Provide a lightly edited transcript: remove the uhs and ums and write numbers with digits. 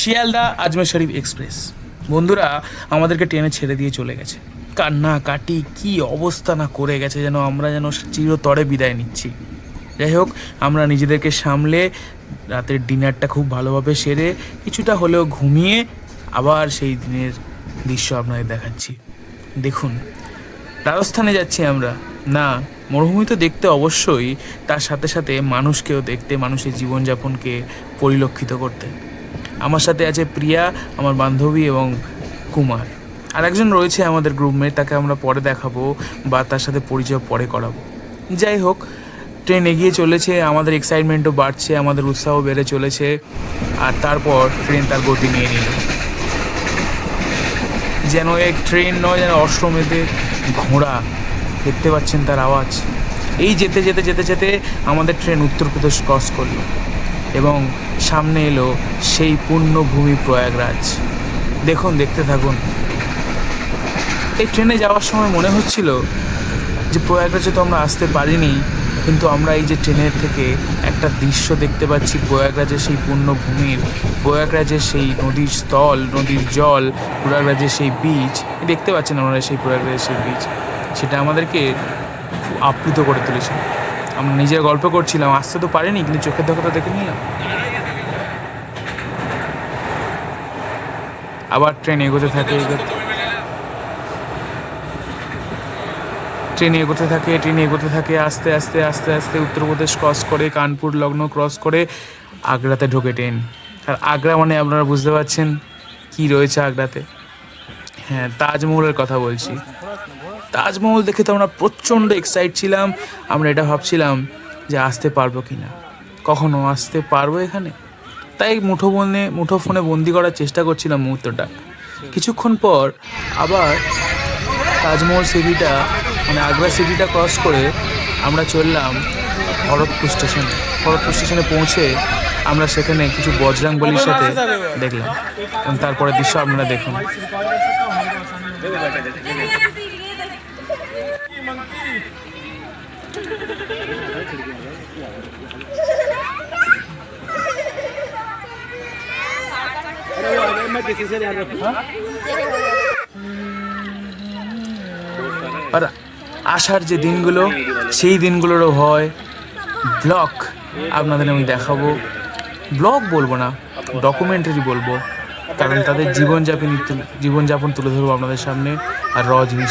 শিয়ালদা আজমের শরীফ express. বন্ধুরা আমাদেরকে ট্রেনে ছেড়ে দিয়ে চলে গেছে। কান্না কাটি কি অবস্থা না করে গেছে, যেন আমরা যেন চিরতরে বিদায় নিচ্ছি। যাই হোক, আমরা নিজেদেরকে সামলে রাতের ডিনারটা খুব ভালোভাবে সেরে কিছুটা হলেও ঘুমিয়ে আবার সেই দিনের দৃশ্য আপনাদের দেখাচ্ছি। দেখুন, রাজস্থানে যাচ্ছি আমরা, না মরুভূমি তো দেখতে অবশ্যই, তার সাথে সাথে মানুষকেও দেখতে, মানুষের জীবনযাপনকে পরিলক্ষিত করতে। আমার সাথে আছে প্রিয়া, আমার বান্ধবী, এবং কুমার। আর একজন রয়েছে আমাদের গ্রুপমেট, তাকে আমরা পরে দেখাবো বা তার সাথে পরিচয় পরে করাবো। যাই হোক, ট্রেন এগিয়ে চলেছে, আমাদের এক্সাইটমেন্টও বাড়ছে, আমাদের উৎসাহ বেড়ে চলেছে। আর তারপর ট্রেন তার গতি নিয়ে নিল, যেন এক ট্রেন নয়, যেন অশ্বমেধে ঘোড়া। দেখতে পাচ্ছেন তার আওয়াজ। এই যেতে যেতে যেতে যেতে আমাদের ট্রেন উত্তরপ্রদেশ ক্রস করলো এবং সামনে এলো সেই পুণ্যভূমি প্রয়াগরাজ। দেখুন, দেখতে থাকুন। এই ট্রেনে যাওয়ার সময় মনে হচ্ছিল যে প্রয়াগরাজে তো আমরা আসতে পারিনি, কিন্তু আমরা এই যে ট্রেনের থেকে একটা দৃশ্য দেখতে পাচ্ছি প্রয়াগরাজের সেই পুণ্যভূমির, প্রয়াগরাজের সেই নদীর স্থল, নদীর জল, প্রয়াগরাজের সেই বীচ। দেখতে পাচ্ছেন আমরা সেই প্রয়াগরাজের সেই বীচ, সেটা আমাদেরকে আপ্লুত করে তুলেছিল। আমরা নিজের গল্প করছিলাম, আসতে তো পারিনি, কিন্তু চোখের দেখা তো দেখে নিলাম। আবার ট্রেন এগোতে থাকে, ট্রেন এগোতে থাকে আস্তে আস্তে আস্তে আস্তে উত্তরপ্রদেশ ক্রস করে, কানপুর লখনৌ ক্রস করে আগ্রাতে ঢোকে ট্রেন। আর আগ্রা মানে আপনারা বুঝতে পারছেন কি রয়েছে আগ্রাতে। হ্যাঁ, তাজমহলের কথা বলছি। তাজমহল দেখে তো আমরা প্রচণ্ড এক্সাইট ছিলাম। আমরা এটা ভাবছিলাম যে আসতে পারবো কি না, কখনো আসতে পারবো এখানে। তাই মুঠো ফোনে বন্দি করার চেষ্টা করছিলাম মুহূর্তটা। কিছুক্ষণ পর আবার তাজমহল সিটিটা, মানে আগ্রা সিটিটা ক্রস করে আমরা চললাম ভরতপুর স্টেশনে। ভরতপুর স্টেশনে পৌঁছে আমরা সেখানে কিছু বজরংবলীর সাথে দেখলাম, এবং তারপরে দৃশ্য আপনারা দেখুন। আর আসার যে দিনগুলো, সেই দিনগুলোরও ভয়। ব্লগ আপনাদের আমি দেখাবো, ব্লগ বলবো না, ডকুমেন্টারি বলবো, কারণ তাদের জীবনযাপন তুলে ধরবো আপনাদের সামনে। আর জিনিস